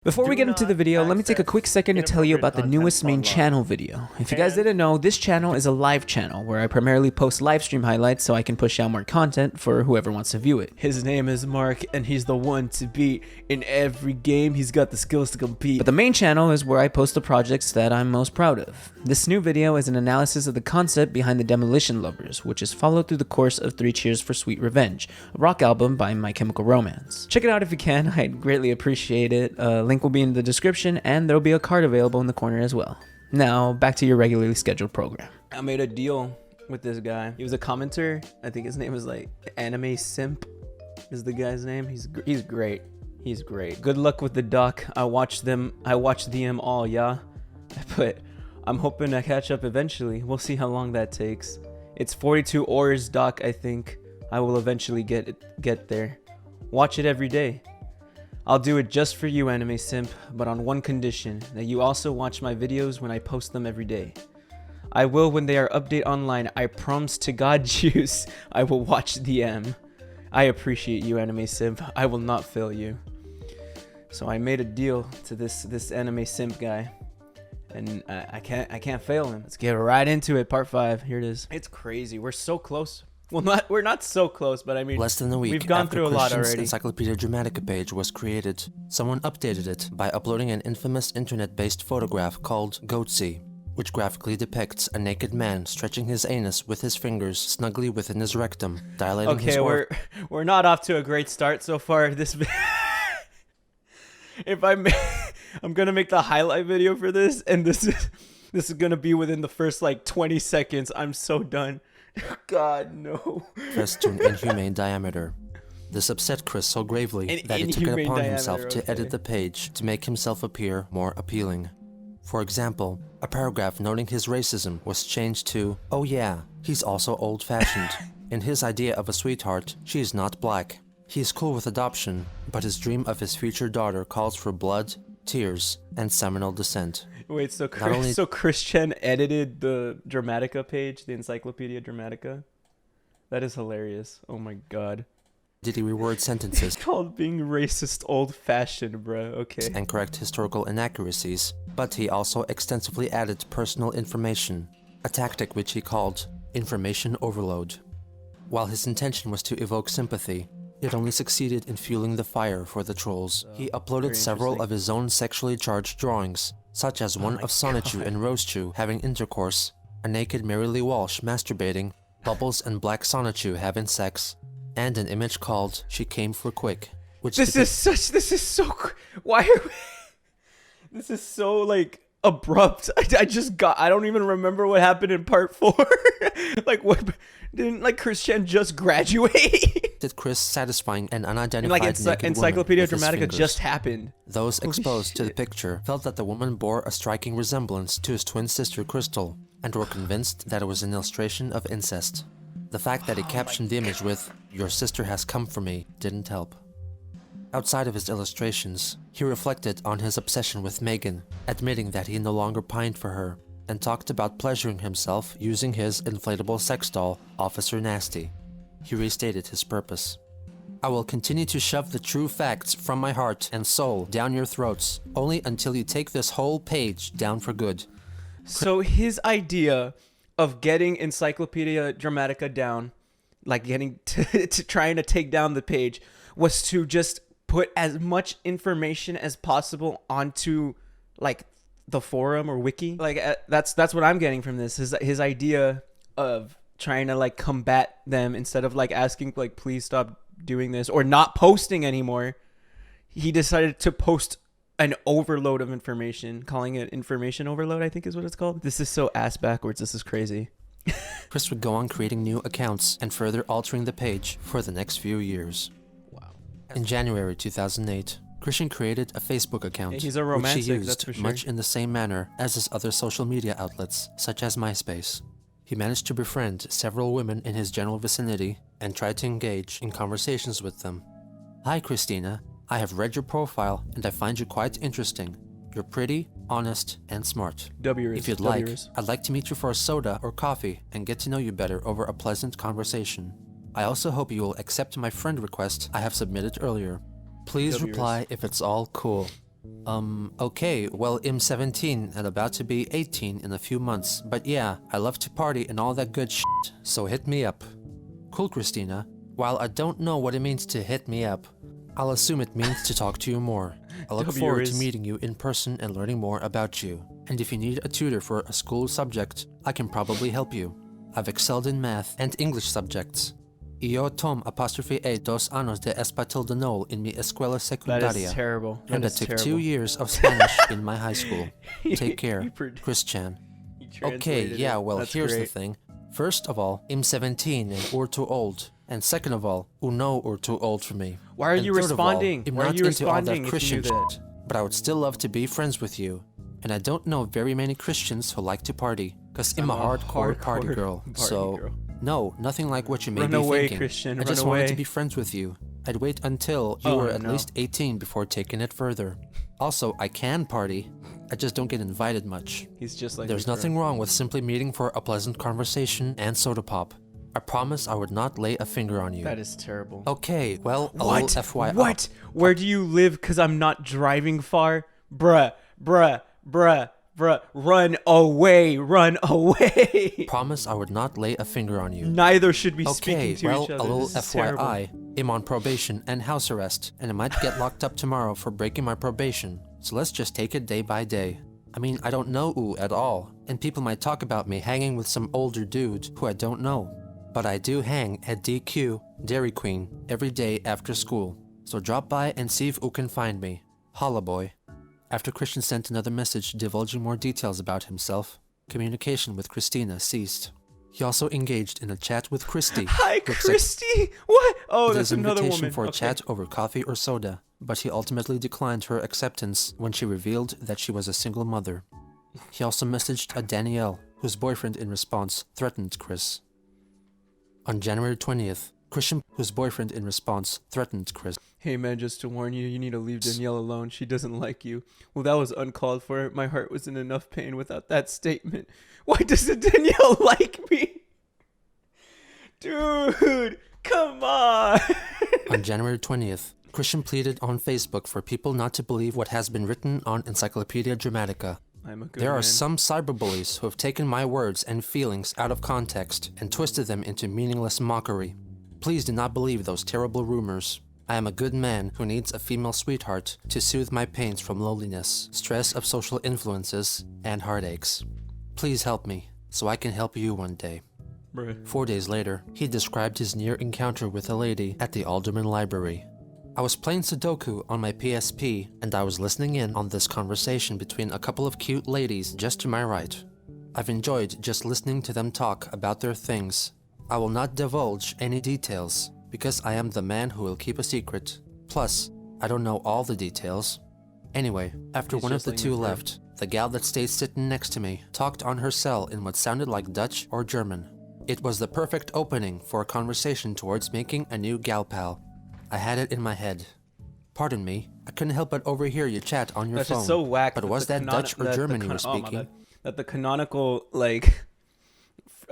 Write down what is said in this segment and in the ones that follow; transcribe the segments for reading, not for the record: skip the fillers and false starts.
Before we get into the video, let me take a quick second to tell you about the newest main channel video. If you guys didn't know, this channel is a live channel where I primarily post live stream highlights so I can push out more content for whoever wants to view it. His name is Marc and he's the one to beat in every game. He's got the skills to compete. But the main channel is where I post the projects that I'm most proud of. This new video is an analysis of the concept behind the Demolition Lovers, which is followed through the course of 3 Cheers for Sweet Revenge, a rock album by My Chemical Romance. Check it out if you can, I'd greatly appreciate it. Link will be in the description and there'll be a card available in the corner as well. Now back to your regularly scheduled program. I made a deal with this guy. He was a commenter. I think his name was like Anime Simp is the guy's name. He's great. He's great. Good luck with the doc. I watched them all, yeah. But I'm hoping to catch up eventually. We'll see how long that takes. It's 42 hours doc, I think. I will eventually get there. Watch it every day. I'll do it just for you, Anime Simp, but on one condition, that you also watch my videos when I post them every day. I will when they are update online. I promise to God juice, I will watch the M. I appreciate you, Anime Simp. I will not fail you. So I made a deal to this Anime Simp guy, and I can't fail him. Let's get right into it. Part 5. Here it is. It's crazy. We're so close. Well, we're not so close, but I mean, less than a week we've gone through a lot already. Encyclopedia Dramatica page was created. Someone updated it by uploading an infamous internet-based photograph called 𝙳ዐսեն⁰, which graphically depicts a naked man stretching his anus with his fingers snugly within his rectum, dilating his we're not off to a great start so far. This I'm gonna make the highlight video for this, and this is gonna be within the first like 20 seconds. I'm so done. God, no. Pressed to an inhumane diameter. This upset Chris so gravely that he took it upon himself to edit the page to make himself appear more appealing. For example, a paragraph noting his racism was changed to, "Oh yeah, he's also old-fashioned. In his idea of a sweetheart, she is not black. He's cool with adoption, but his dream of his future daughter calls for blood, tears, and seminal descent." Wait, so Christian edited the Dramatica page, the Encyclopedia Dramatica? That is hilarious. Oh my god. Did he reword sentences? It's called being racist old-fashioned, bro. Okay. And correct historical inaccuracies, but he also extensively added personal information, a tactic which he called information overload. While his intention was to evoke sympathy, it only succeeded in fueling the fire for the trolls. He uploaded several of his own sexually charged drawings, such as one of 𝙳ዐսեն⁰ and 𝙳ዐΣεν⁰ having intercourse, a naked Mary Lee Walsh masturbating, Bubbles and Black 𝙳ዐսեն⁰ having sex, and an image called "She Came for Quick," which this is so like abrupt. I don't even remember what happened in part 4. Like, what didn't like Christian just graduate? Did Chris satisfying an unidentified naked Encyclopedia woman with Dramatica his fingers. just happened. Those exposed to the picture felt that the woman bore a striking resemblance to his twin sister Crystal, and were convinced that it was an illustration of incest. The fact that he captioned the image with "Your sister has come for me" didn't help. Outside of his illustrations, he reflected on his obsession with Megan, admitting that he no longer pined for her, and talked about pleasuring himself using his inflatable sex doll, Officer Nasty. He restated his purpose. "I will continue to shove the true facts from my heart and soul down your throats, only until you take this whole page down for good." So his idea of getting Encyclopedia Dramatica down, like getting to trying to take down the page, was to just put as much information as possible onto like the forum or wiki. Like that's what I'm getting from this. His idea of trying to like combat them instead of like asking like please stop doing this or not posting anymore. He decided to post an overload of information, calling it information overload, I think is what it's called. This is so ass backwards. This is crazy. Chris would go on creating new accounts and further altering the page for the next few years. Wow. In January 2008, Christian created a Facebook account, He's a romantic, which he used that's for sure. much in the same manner as his other social media outlets, such as MySpace. He managed to befriend several women in his general vicinity and tried to engage in conversations with them. "Hi Christina, I have read your profile and I find you quite interesting. You're pretty, honest, and smart. If you'd like, I'd like to meet you for a soda or coffee and get to know you better over a pleasant conversation. I also hope you will accept my friend request I have submitted earlier. Please reply if it's all cool." Okay, well, I'm 17 and about to be 18 in a few months, but yeah, I love to party and all that good shit, so hit me up. Cool, Christina. While I don't know what it means to hit me up, I'll assume it means to talk to you more. I look forward to meeting you in person and learning more about you. And if you need a tutor for a school subject, I can probably help you. I've excelled in math and English subjects. Yo tom _a 2 años de español en mi escuela secundaria. That is terrible. And I took 2 years of Spanish in my high school. Take care, Chris Chan. Okay, yeah, well, here's the thing. First of all, I'm 17 and you're too old. And second of all, you know you're too old for me. Why are you responding? I'm not into all that Christian shit, but I would still love to be friends with you. And I don't know very many Christians who like to party, cause I'm a hardcore party girl. No, nothing like what you may be thinking. Christian, I just wanted to be friends with you. I'd wait until you were at least 18 before taking it further. Also, I can party. I just don't get invited much. He's just like There's nothing wrong with simply meeting for a pleasant conversation and soda pop. I promise I would not lay a finger on you. That is terrible. Okay, well, a little FYI. What? Where do you live? Cause I'm not driving far? Bruh. Run away. Promise I would not lay a finger on you. Neither should be speaking to each other. A little FYI, I'm on probation and house arrest, and I might get locked up tomorrow for breaking my probation. So let's just take it day by day. I mean, I don't know you at all, and people might talk about me hanging with some older dude who I don't know. But I do hang at DQ, Dairy Queen, every day after school. So drop by and see if you can find me. Holla boy. After Christian sent another message divulging more details about himself, communication with Christina ceased. He also engaged in a chat with Christy. Hi, Christy! What? Oh, that's another woman. Invitation for a chat over coffee or soda, but he ultimately declined her acceptance when she revealed that she was a single mother. He also messaged a Danielle, whose boyfriend in response threatened Chris. On January 20th, Christian, whose boyfriend in response threatened Chris. Hey man, just to warn you, you need to leave Danielle alone. She doesn't like you. Well, that was uncalled for. My heart was in enough pain without that statement. Why doesn't Danielle like me? Dude, come on. On January 20th, Christian pleaded on Facebook for people not to believe what has been written on Encyclopedia Dramatica. There are some cyberbullies who have taken my words and feelings out of context and twisted them into meaningless mockery. Please do not believe those terrible rumors. I am a good man who needs a female sweetheart to soothe my pains from loneliness, stress of social influences, and heartaches. Please help me, so I can help you one day. 4 days later, he described his near encounter with a lady at the Alderman Library. I was playing Sudoku on my PSP, and I was listening in on this conversation between a couple of cute ladies just to my right. I've enjoyed just listening to them talk about their things. I will not divulge any details, because I am the man who will keep a secret. Plus, I don't know all the details. Anyway, after one of the two left, the gal that stayed sitting next to me talked on her cell in what sounded like Dutch or German. It was the perfect opening for a conversation towards making a new gal pal. I had it in my head. Pardon me, I couldn't help but overhear you chat on your phone. That's so whack. But was that Dutch or German you were speaking? That the canonical,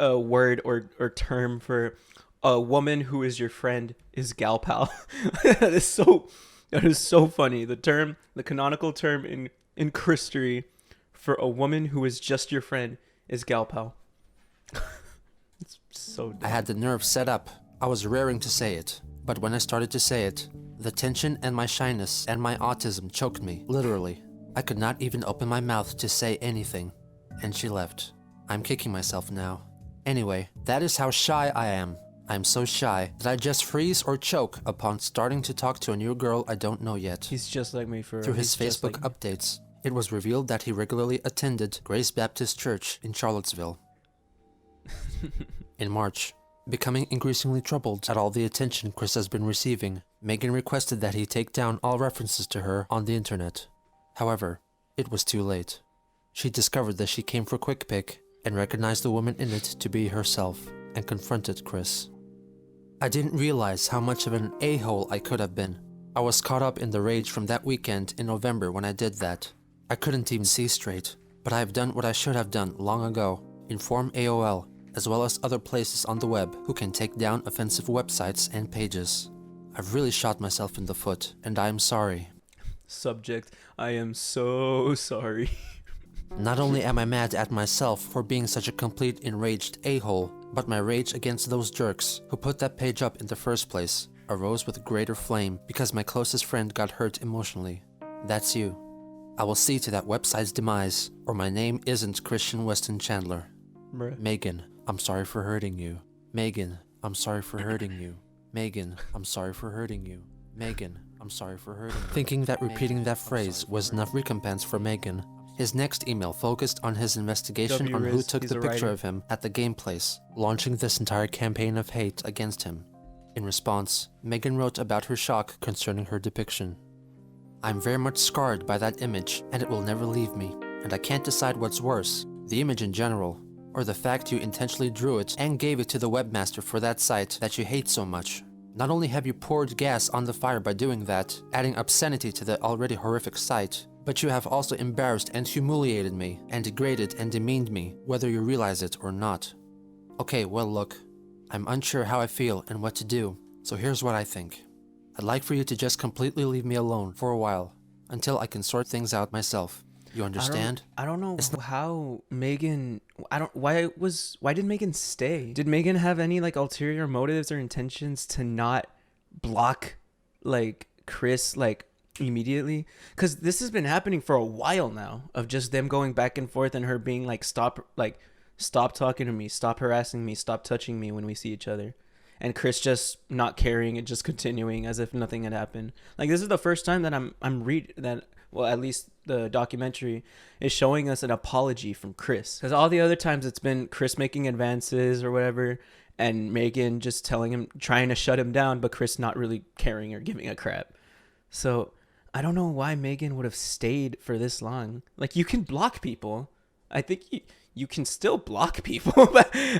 word or term for a woman who is your friend is gal pal. That is so funny. The canonical term in Christery for a woman who is just your friend is gal pal. It's so dumb. I had the nerve set up. I was raring to say it, but when I started to say it, the tension and my shyness and my autism choked me, literally. I could not even open my mouth to say anything, and she left. I'm kicking myself now. Anyway, that is how shy I am. I'm so shy that I just freeze or choke upon starting to talk to a new girl I don't know yet. He's just like me Through his Facebook updates, it was revealed that he regularly attended Grace Baptist Church in Charlottesville. In March, becoming increasingly troubled at all the attention Chris has been receiving, Megan requested that he take down all references to her on the internet. However, it was too late. She discovered that she came for quick pick and recognized the woman in it to be herself and confronted Chris. I didn't realize how much of an a-hole I could have been. I was caught up in the rage from that weekend in November when I did that. I couldn't even see straight, but I have done what I should have done long ago, inform AOL, as well as other places on the web who can take down offensive websites and pages. I've really shot myself in the foot, and I am sorry. Subject, I am so sorry. Not only am I mad at myself for being such a complete enraged a-hole, but my rage against those jerks who put that page up in the first place arose with greater flame because my closest friend got hurt emotionally. That's you. I will see to that website's demise, or my name isn't Christian Weston Chandler. Bruh. Megan, I'm sorry for hurting you. Megan, I'm sorry for hurting you. Megan, I'm sorry for hurting you. Megan, I'm sorry for hurting you. Thinking that repeating that phrase was enough recompense for Megan, his next email focused on his investigation on who took the picture of him at the game place, launching this entire campaign of hate against him. In response, Megan wrote about her shock concerning her depiction. I'm very much scarred by that image, and it will never leave me, and I can't decide what's worse, the image in general, or the fact you intentionally drew it and gave it to the webmaster for that site that you hate so much. Not only have you poured gas on the fire by doing that, adding obscenity to the already horrific site, but you have also embarrassed and humiliated me, and degraded and demeaned me, whether you realize it or not. Okay, well look, I'm unsure how I feel and what to do, so here's what I think. I'd like for you to just completely leave me alone for a while, until I can sort things out myself. You understand? I don't know how Megan. Why did Megan stay? Did Megan have any like ulterior motives or intentions to not block like Chris like immediately? Because this has been happening for a while now, of just them going back and forth and her being like stop talking to me, stop harassing me, stop touching me when we see each other, and Chris just not caring and just continuing as if nothing had happened. Like, this is the first time that well, at least the documentary is showing us an apology from Chris. Because all the other times it's been Chris making advances or whatever, and Megan just telling him, trying to shut him down, but Chris not really caring or giving a crap. So I don't know why Megan would have stayed for this long. Like, you can block people. I think you can still block people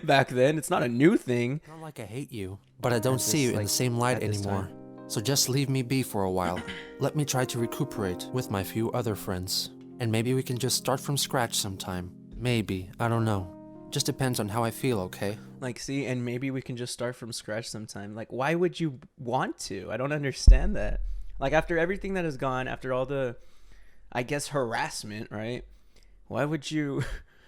back then. It's not a new thing. Not like I hate you, but I don't see you in the same light anymore. So just leave me be for a while. Let me try to recuperate with my few other friends. And maybe we can just start from scratch sometime. Maybe, I don't know. Just depends on how I feel, okay? Like, see, and maybe we can just start from scratch sometime. Like, why would you want to? I don't understand that. Like, after everything that has gone, after all the, I guess, harassment, right? Why would you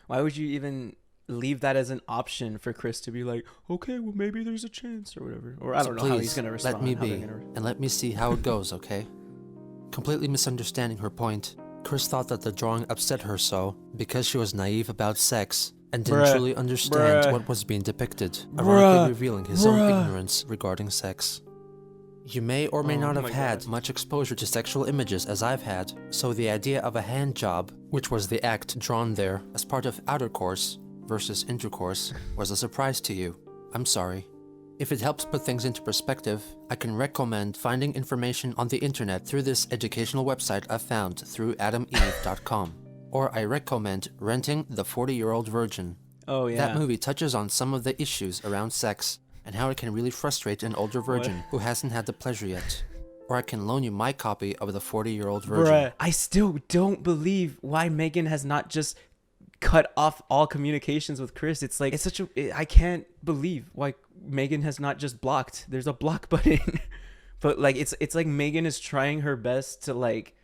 even leave that as an option for Chris to be like, okay, well, maybe there's a chance or whatever? Or I don't know how he's going to respond. Let me be, and let me see how it goes, okay? Completely misunderstanding her point, Chris thought that the drawing upset her so because she was naive about sex and didn't truly understand what was being depicted, ironically revealing his own ignorance regarding sex. You may or may not have had much exposure to sexual images as I've had, so the idea of a hand job, which was the act drawn there as part of outercourse versus intercourse, was a surprise to you. I'm sorry. If it helps put things into perspective, I can recommend finding information on the internet through this educational website I found through adameve.com. Or I recommend renting The 40-Year-Old Virgin. Oh yeah. That movie touches on some of the issues around sex and how it can really frustrate an older virgin who hasn't had the pleasure yet. Or I can loan you my copy of The 40-Year-Old Virgin. I still don't believe why Megan has not just cut off all communications with Chris. It's like, I can't believe why Megan has not just blocked. There's a block button. But like, it's like Megan is trying her best to like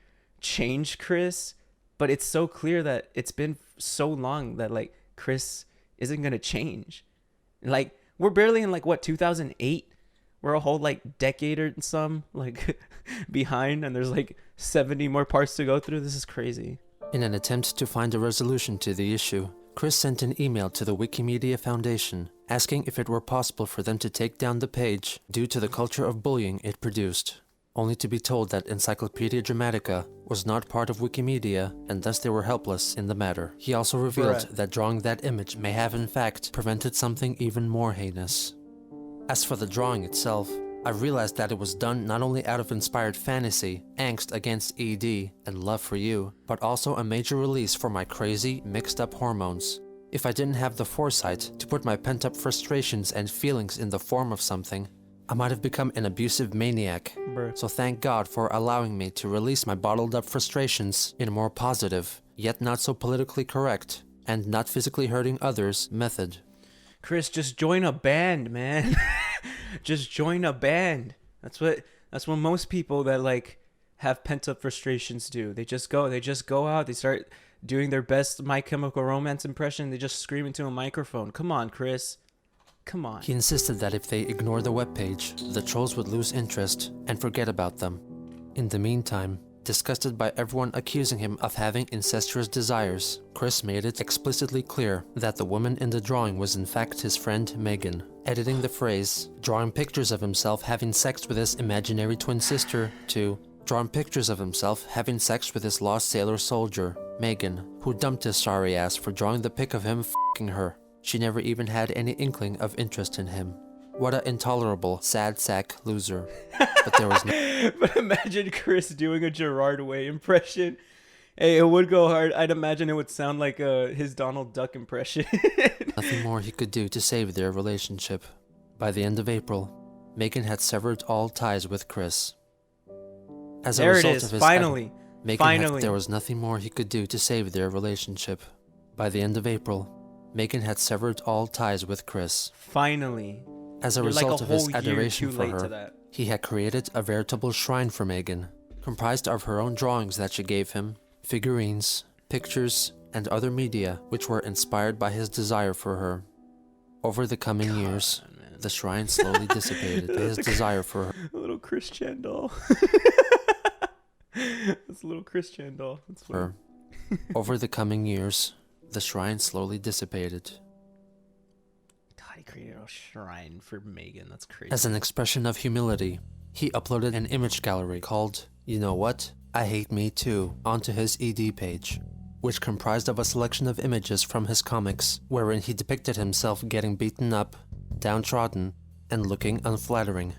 change Chris, but it's so clear that it's been so long that like Chris isn't gonna change. Like, we're barely in like what, 2008? We're a whole like decade or some like behind, and there's like 70 more parts to go through. This is crazy. In an attempt to find a resolution to the issue, Chris sent an email to the Wikimedia Foundation asking if it were possible for them to take down the page due to the culture of bullying it produced, only to be told that Encyclopedia Dramatica was not part of Wikimedia and thus they were helpless in the matter. He also revealed that drawing that image may have in fact prevented something even more heinous. As for the drawing itself, I realized that it was done not only out of inspired fantasy, angst against ED, and love for you, but also a major release for my crazy, mixed up hormones. If I didn't have the foresight to put my pent up frustrations and feelings in the form of something, I might have become an abusive maniac. So thank God for allowing me to release my bottled up frustrations in a more positive, yet not so politically correct, and not physically hurting others method. Chris, just join a band, man. Just join a band. That's what most people that like have pent-up frustrations do. They just go out, they start doing their best My Chemical Romance impression, they just scream into a microphone. Come on, Chris. Come on. He insisted that if they ignored the webpage, the trolls would lose interest and forget about them. In the meantime, disgusted by everyone accusing him of having incestuous desires, Chris made it explicitly clear that the woman in the drawing was in fact his friend Megan, editing the phrase, drawing pictures of himself having sex with his imaginary twin sister, to drawing pictures of himself having sex with his lost sailor soldier, Megan, who dumped his sorry ass for drawing the pic of him f***ing her. She never even had any inkling of interest in him. What a intolerable, sad sack loser. But there was no... But imagine Chris doing a Gerard Way impression. Hey, it would go hard. I'd imagine it would sound like his Donald Duck impression. Nothing more he could do to save their relationship. By the end of April, Megan had severed all ties with Chris. As a result of his finally. There was nothing more he could do to save their relationship. By the end of April, Megan had severed all ties with Chris. Finally. As a result of his adoration for her, he had created a veritable shrine for Megan, comprised of her own drawings that she gave him, figurines, pictures, and other media which were inspired by his desire for her. Over the coming years, the shrine slowly dissipated by his desire for her. A little Christian doll. That's a little Christian doll. Over the coming years, the shrine slowly dissipated. God, he created a shrine for Megan. That's crazy. As an expression of humility, he uploaded an image gallery called, You Know What? I Hate Me Too, onto his ED page, which comprised of a selection of images from his comics, wherein he depicted himself getting beaten up, downtrodden, and looking unflattering.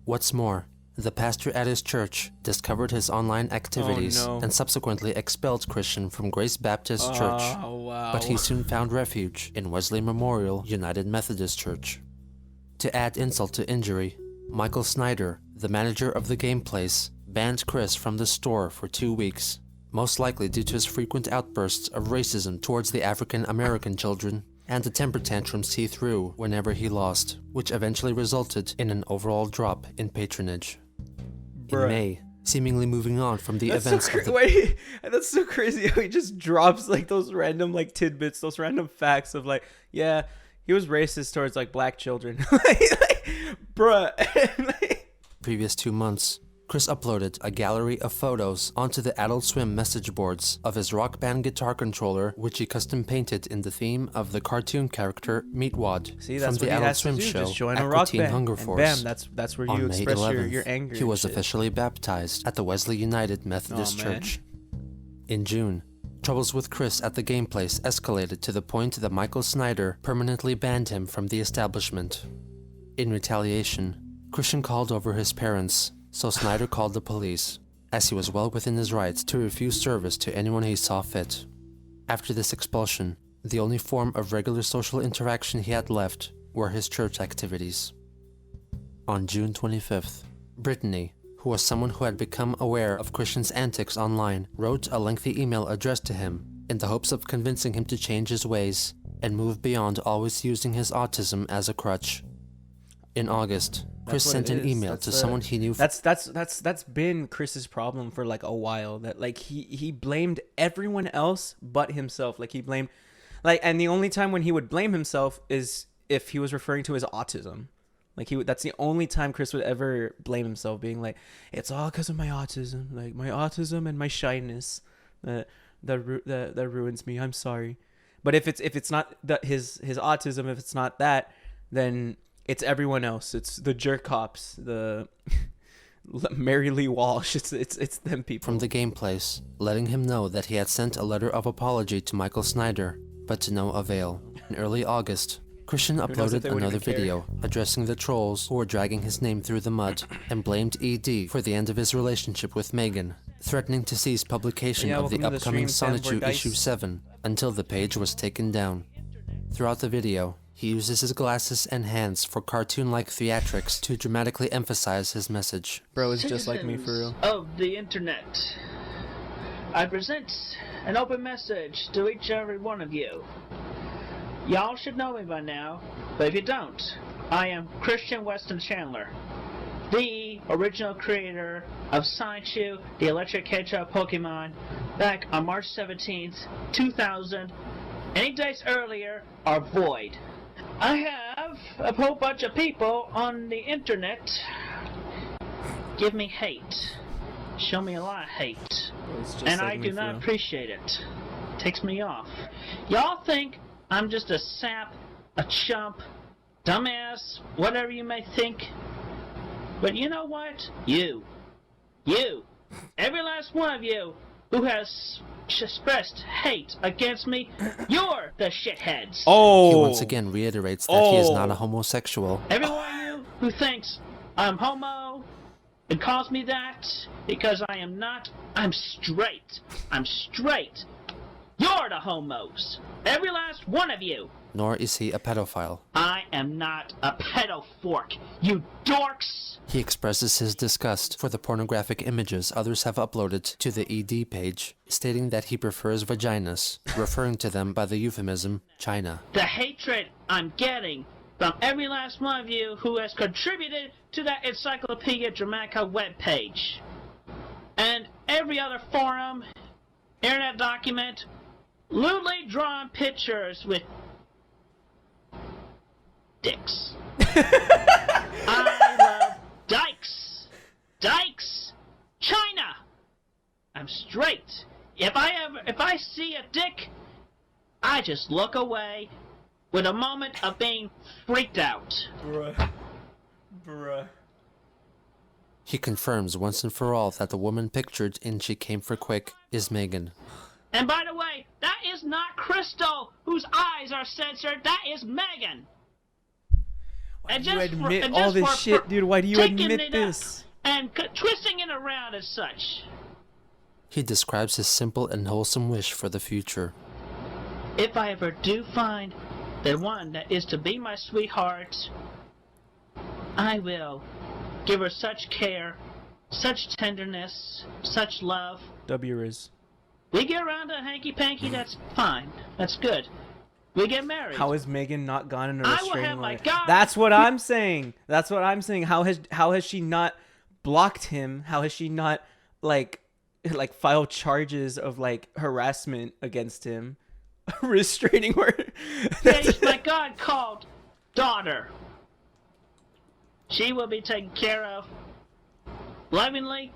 What's more, the pastor at his church discovered his online activities and subsequently expelled Christian from Grace Baptist Church. Wow. But he soon found refuge in Wesley Memorial United Methodist Church. To add insult to injury, Michael Snyder, the manager of the game place, banned Chris from the store for 2 weeks, most likely due to his frequent outbursts of racism towards the African American children and the temper tantrums he threw whenever he lost, which eventually resulted in an overall drop in patronage. In May, seemingly moving on from the events of the... Wait, that's so crazy how he just drops like those random like tidbits, those random facts of like, yeah, he was racist towards like black children. Previous 2 months, Chris uploaded a gallery of photos onto the Adult Swim message boards of his Rock Band guitar controller, which he custom painted in the theme of the cartoon character Meatwad from the Adult Swim show Aqua Teen Hunger Force. Bam, that's where you express your anger. He was officially baptized at the Wesley United Methodist Church. In June, troubles with Chris at the game place escalated to the point that Michael Snyder permanently banned him from the establishment. In retaliation, Christian called over his parents, so Snyder called the police, as he was well within his rights to refuse service to anyone he saw fit. After this expulsion, the only form of regular social interaction he had left were his church activities. On June 25th, Brittany, who was someone who had become aware of Christian's antics online, wrote a lengthy email addressed to him in the hopes of convincing him to change his ways and move beyond always using his autism as a crutch. In August, Chris sent an email to someone he knew. That's been Chris's problem for like a while. That like he blamed everyone else but himself. Like he blamed, like, and the only time when he would blame himself is if he was referring to his autism. Like that's the only time Chris would ever blame himself, being like, it's all because of my autism, like my autism and my shyness that ruins me. I'm sorry. But if it's not his autism, if it's not that, then it's everyone else. It's the jerk cops, the Mary Lee Walsh. It's them people. From the game place, letting him know that he had sent a letter of apology to Michael Snyder, but to no avail. In early August, Christian uploaded another video addressing the trolls who were dragging his name through the mud and blamed ED for the end of his relationship with Megan, threatening to cease publication of the upcoming Sonichu issue 7 until the page was taken down. Throughout the video, he uses his glasses and hands for cartoon-like theatrics to dramatically emphasize his message. Bro is just like me for real. Of the internet, I present an open message to each and every one of you. Y'all should know me by now, but if you don't, I am Christian Weston Chandler, the original creator of 𝙳ዐսեն⁰યુ, the electric hedgehog Pokemon, back on March 17th, 2000. Any dates earlier are void. I have a whole bunch of people on the internet give me hate. Show me a lot of hate. And I do not appreciate it. Takes me off. Y'all think I'm just a sap, a chump, dumbass, whatever you may think. But you know what? You, every last one of you who has expressed hate against me, you're the shitheads. He once again reiterates that he is not a homosexual. Every one of you who thinks I'm homo and calls me that because I am not, I'm straight. You're the homos. Every last one of you. Nor is he a pedophile. I am not a pedophork, you dorks! He expresses his disgust for the pornographic images others have uploaded to the ED page, stating that he prefers vaginas, referring to them by the euphemism China. The hatred I'm getting from every last one of you who has contributed to that Encyclopedia Dramatica webpage, and every other forum, internet document, lewdly drawn pictures with dicks. I love dykes, China. I'm straight. If I see a dick, I just look away with a moment of being freaked out. Bruh. He confirms once and for all that the woman pictured in She Came for Quick is Megan. And by the way, that is not Crystal, whose eyes are censored. That is Megan. Why do you admit all this shit, dude? Why do you admit this? And twisting it around as such. He describes his simple and wholesome wish for the future. If I ever do find the one that is to be my sweetheart, I will give her such care, such tenderness, such love. W-Riz. We get around to hanky-panky, that's fine. That's good. We get married. How has Megan not gone in a restraining order? God. That's what I'm saying. How has she not blocked him? How has she not like filed charges of like harassment against him? Restraining order. Yes, my God called daughter. She will be taken care of lovingly.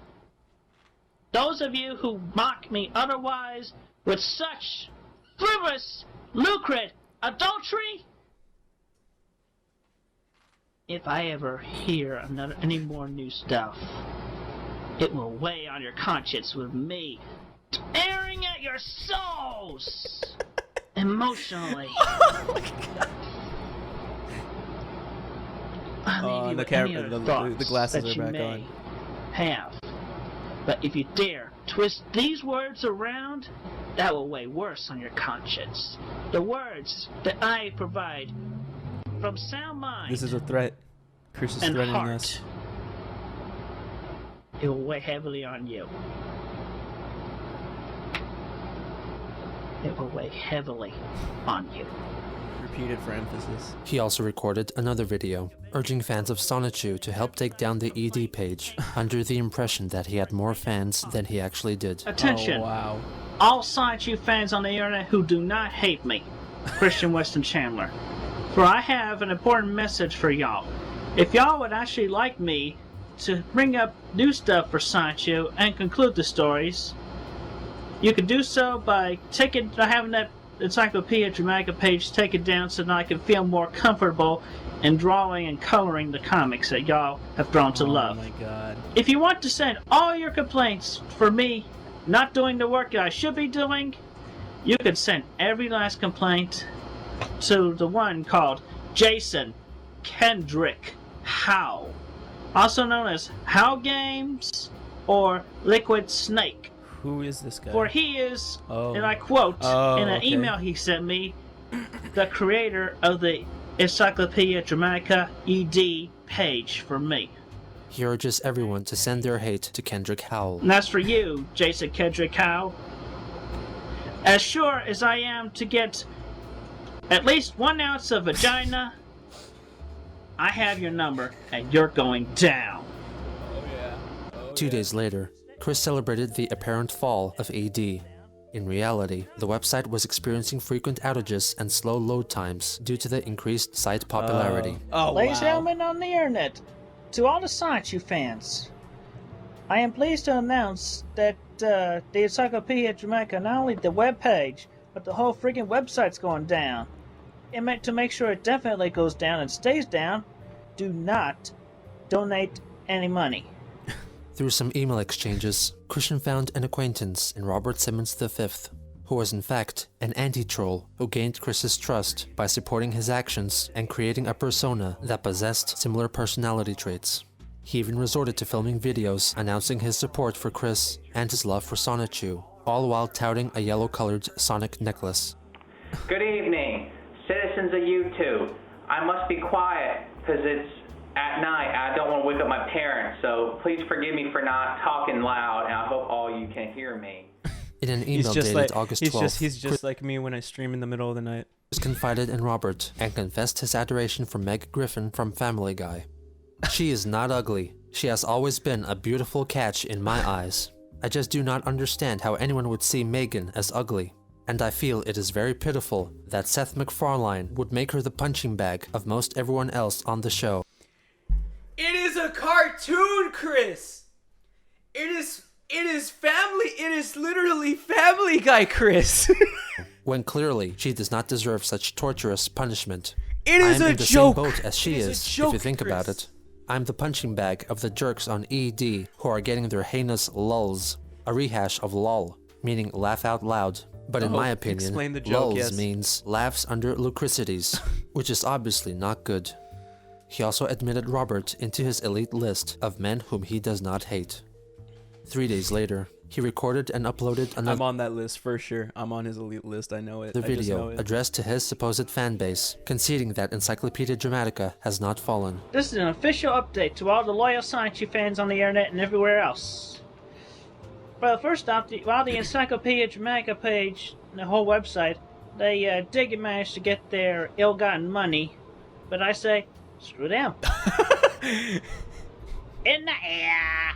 Those of you who mock me otherwise with such frivolous, lucrative adultery, if I ever hear any more new stuff, it will weigh on your conscience with me tearing at your souls emotionally. Oh my God. The glasses are back on. Have. But if you dare twist these words around, that will weigh worse on your conscience. The words that I provide from sound mind. This is a threat. Chris is threatening us. It will weigh heavily on you. It will weigh heavily on you. Repeated for emphasis. He also recorded another video, urging fans of 𝙳ዐսայն⁰યુ to help take down the ED page, under the impression that he had more fans than he actually did. Attention! Oh, wow. All 𝙳ዐսայն⁰યુ fans on the internet who do not hate me, Christian Weston Chandler. For I have an important message for y'all. If y'all would actually like me to bring up new stuff for 𝙳ዐսայն⁰યુ and conclude the stories, you can do so by having that Encyclopedia Dramatica page taken down so that I can feel more comfortable in drawing and coloring the comics that y'all have grown to love. Oh my God. If you want to send all your complaints for me not doing the work that I should be doing, you can send every last complaint to the one called Jason Kendrick Howe, also known as How Games or Liquid Snake. Who is this guy? For he is, and I quote, in an email he sent me, the creator of the Encyclopedia Dramatica ED page for me. He urges everyone to send their hate to Kendrick Howe. And that's for you, Jason Kendrick Howe. As sure as I am to get at least 1 ounce of vagina, I have your number, and you're going down. Oh 2 days later, Chris celebrated the apparent fall of AD. In reality, the website was experiencing frequent outages and slow load times due to the increased site popularity. Ladies and gentlemen on the internet, to all the ScienceU fans, I am pleased to announce that the Encyclopedia Jamaica, not only the web page, but the whole freaking website's going down. And to make sure it definitely goes down and stays down, do not donate any money. Through some email exchanges, Christian found an acquaintance in Robert Simmons V, who was in fact an anti-troll who gained Chris's trust by supporting his actions and creating a persona that possessed similar personality traits. He even resorted to filming videos announcing his support for Chris and his love for 𝙳ዐΣայնⅰ all while touting a yellow-colored Sonic necklace. Good evening, citizens of YouTube. I must be quiet because it's at night. I don't want to wake up my parents, so please forgive me for not talking loud, and I hope all you can hear me. In an email dated August 12th, he's just like me when I stream in the middle of the night. Chris confided in Robert and confessed his adoration for Meg Griffin from Family Guy. She is not ugly. She has always been a beautiful catch in my eyes. I just do not understand how anyone would see Megan as ugly. And I feel it is very pitiful that Seth MacFarlane would make her the punching bag of most everyone else on the show. It is a cartoon, Chris. It is family. It is literally Family Guy, Chris. When clearly she does not deserve such torturous punishment. It is I am a in the joke. same boat as she It is, a joke, if you think Chris. about it. I'm the punching bag of the jerks on ED who are getting their heinous lulls, a rehash of lol, meaning laugh out loud. But in my opinion, explain the joke, lulls yes. means laughs under lucricities, which is obviously not good. He also admitted Robert into his elite list of men whom he does not hate. 3 days later, he recorded and uploaded I'm another on that list for sure. I'm on his elite list. I know it. I just video know it. addressed to his supposed fan base, conceding that Encyclopedia Dramatica has not fallen. This is an official update to all the loyal ScienceU fans on the internet and everywhere else. Well, first off, while the Encyclopedia Dramatica page, the whole website, they did manage to get their ill-gotten money, but I say, screw them. In the air!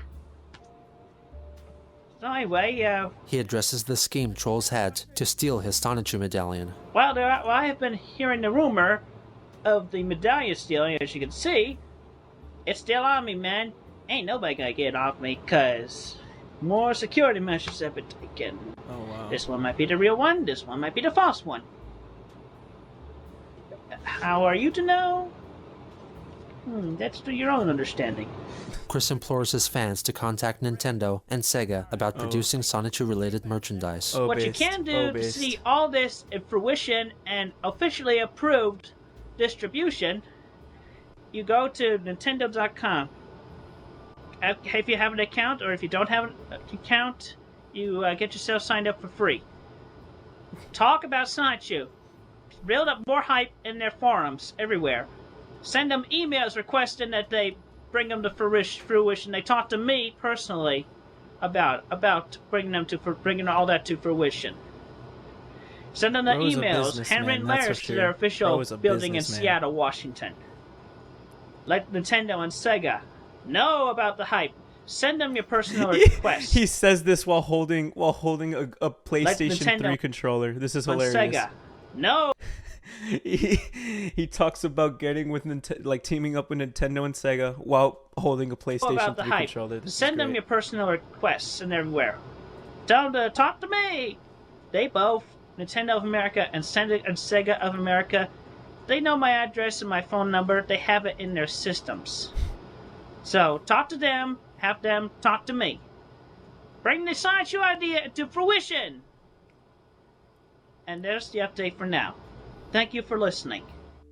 So anyway, He addresses the scheme trolls had to steal his 𝙳ዐΣայնⅰ medallion. well, I have been hearing the rumor of the medallion stealing, as you can see. It's still on me, man. Ain't nobody gonna get it off me, cause more security measures have been taken. Oh wow. This one might be the real one, this one might be the false one. How are you to know? That's to your own understanding. Chris implores his fans to contact Nintendo and Sega about producing 𝙳ዐΣայնⅰ related merchandise. What you can do to see all this in fruition and officially approved distribution, you go to Nintendo.com. If you have an account, or if you don't have an account, you get yourself signed up for free. Talk about 𝙳ዐΣայնⅰ. Build up more hype in their forums everywhere. Send them emails requesting that they bring them to fruition. They talk to me personally about bringing all that to fruition. Send them the Bro's a emails, businessman, handwritten that's letters for to their sure. official Bro is a building in businessman. Seattle, Washington. Let Nintendo and Sega know about the hype. Send them your personal requests. He says this while holding a PlayStation Nintendo 3 controller. This is on hilarious. Sega. No. He talks about getting with teaming up with Nintendo and Sega while holding a PlayStation About the 3 hype. controller. This Send is them great. your personal requests and everywhere. Tell them to talk to me. They both, Nintendo of America and Sega of America, they know my address and my phone number. They have it in their systems. So talk to them. Have them talk to me. Bring the 𝙳ዐΣայնⅰ idea to fruition. And there's the update for now. Thank you for listening.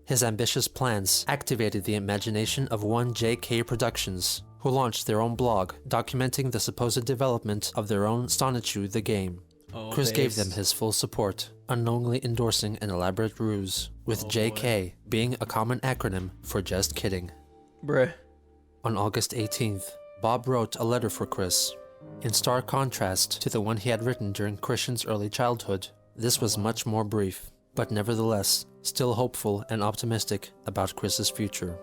His ambitious plans activated the imagination of one JK Productions, who launched their own blog documenting the supposed development of their own 𝙳ዐΣայնⅰ the game. Chris gave them his full support, unknowingly endorsing an elaborate ruse, with JK being a common acronym for just kidding. Bruh. On August 18th, Bob wrote a letter for Chris. In stark contrast to the one he had written during Christian's early childhood, this was much more brief, but nevertheless, still hopeful and optimistic about Chris's future.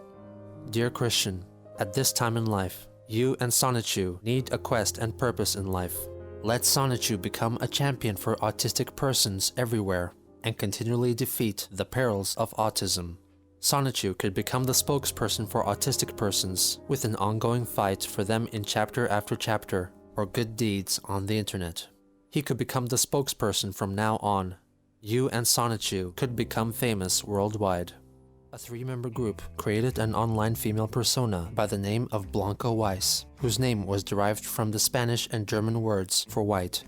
Dear Christian, at this time in life, You and 𝙳ዐսնⅰ need a quest and purpose in life. Let 𝙳ዐսնⅰ become a champion for autistic persons everywhere and continually defeat the perils of autism. 𝙳ዐսնⅰ could become the spokesperson for autistic persons with an ongoing fight for them in chapter after chapter or good deeds on the internet. He could become the spokesperson from now on. You and 𝙳ዐսնⅰ could become famous worldwide. A 3-member group created an online female persona by the name of Blanca Weiss, whose name was derived from the Spanish and German words for white.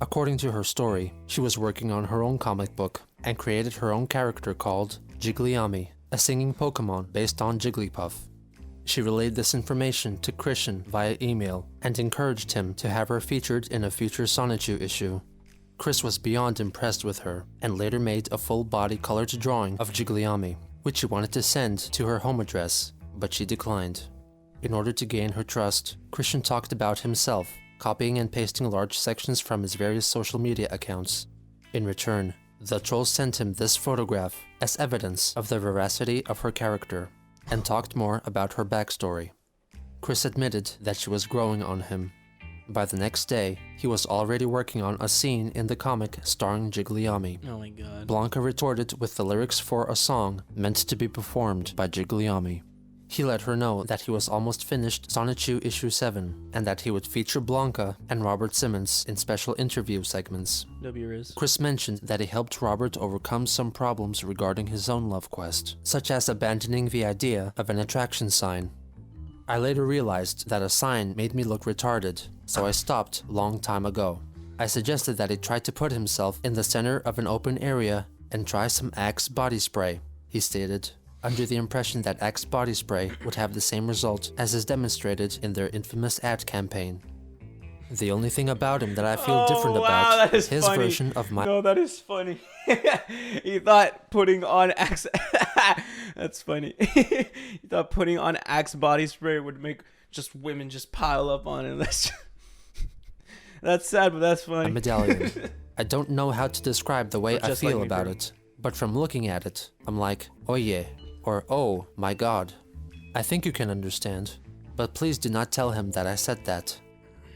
According to her story, she was working on her own comic book and created her own character called 𝙳ዐամի, a singing Pokemon based on Jigglypuff. She relayed this information to Christian via email and encouraged him to have her featured in a future 𝙳ዐսնⅰ issue. Chris was beyond impressed with her and later made a full-body colored drawing of 𝙳ዐամի, which she wanted to send to her home address, but she declined. In order to gain her trust, Christian talked about himself, copying and pasting large sections from his various social media accounts. In return, the troll sent him this photograph as evidence of the veracity of her character, and talked more about her backstory. Chris admitted that she was growing on him. By the next day, he was already working on a scene in the comic starring 𝙳ዐամի. Oh my god. Blanca retorted with the lyrics for a song meant to be performed by 𝙳ዐամի. He let her know that he was almost finished 𝙳ዐսնⅰ issue 7 and that he would feature Blanca and Robert Simmons in special interview segments. Chris mentioned that he helped Robert overcome some problems regarding his own love quest, such as abandoning the idea of an attraction sign. I later realized that a sign made me look retarded, so I stopped long time ago. I suggested that he try to put himself in the center of an open area and try some Axe body spray, he stated, under the impression that Axe body spray would have the same result as is demonstrated in their infamous ad campaign. The only thing about him that I feel different about is his version of my— No, that is funny. He thought putting on Axe... That's funny. He thought putting on Axe body spray would make just women just pile up on it. That's sad, but that's funny. A medallion. I don't know how to describe the way I feel about it, but from looking at it, I'm like, oh yeah, or oh my god. I think you can understand, but please do not tell him that I said that.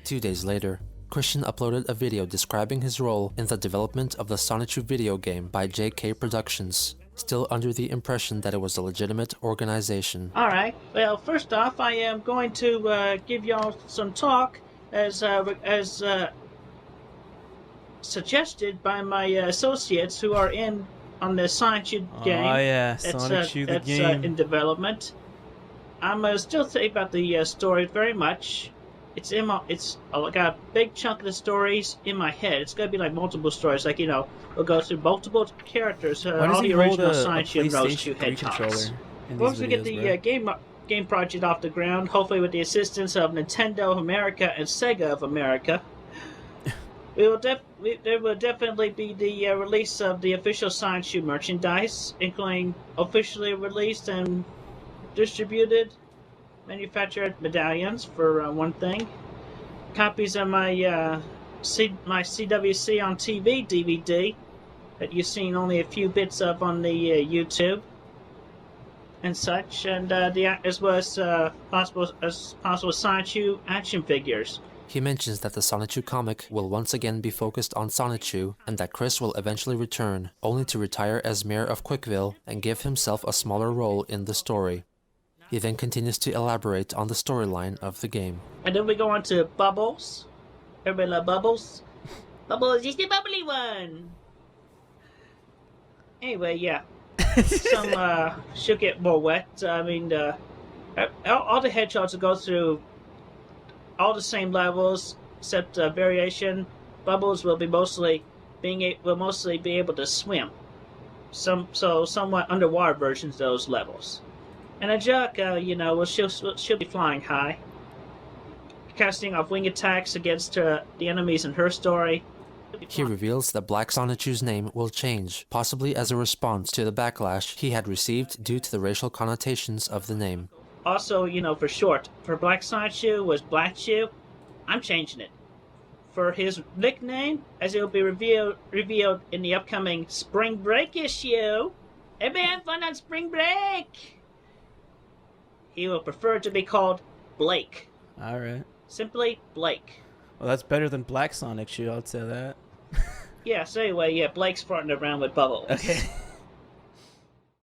2 days later, Christian uploaded a video describing his role in the development of the 𝙳ዐսնⅰ video game by JK Productions, still under the impression that it was a legitimate organization. Alright, well, first off, I am going to give y'all some talk as suggested by my associates who are in on the 𝙳ዐսնⅰ game. Oh yeah, 𝙳ዐսնⅰ the game. That's in development. I'm still thinking about the story very much. It's I got a big chunk of the stories in my head. It's gonna be like multiple stories, like, you know, we'll go through multiple characters. All the original 𝙳ዐսնⅰ and those two hedgehogs. Once we get the game project off the ground, hopefully with the assistance of Nintendo of America and Sega of America, there will definitely be the release of the official 𝙳ዐսնⅰ merchandise, including officially released and distributed manufactured medallions, for one thing. Copies of my CWC on TV DVD that you've seen only a few bits of on the YouTube and such, and as well as possible 𝙳ዐսնⅰ action figures. He mentions that the 𝙳ዐսնⅰ comic will once again be focused on 𝙳ዐսնⅰ and that Chris will eventually return, only to retire as mayor of Quickville and give himself a smaller role in the story. He then continues to elaborate on the storyline of the game. And then we go on to Bubbles. Everybody love Bubbles? Bubbles is the bubbly one! Anyway, yeah. She'll get more wet. I mean, all the hedgehogs will go through all the same levels, except variation. Bubbles will mostly be able to swim. Somewhat underwater versions of those levels. And a Juck, you know, she'll be flying high, casting off wing attacks against the enemies in her story. He reveals that Black 𝙳ዐսն's name will change, possibly as a response to the backlash he had received due to the racial connotations of the name. Also, you know, for short, for Black 𝙳ዐsn was Black Shoe, I'm changing it. For his nickname, as it will be revealed in the upcoming Spring Break issue. Everybody have fun on Spring Break! He will prefer to be called Blake. All right. Simply Blake. Well, that's better than Black Sonic shoe, I'll say that. Yeah, so anyway, yeah, Blake's farting around with Bubbles. Okay.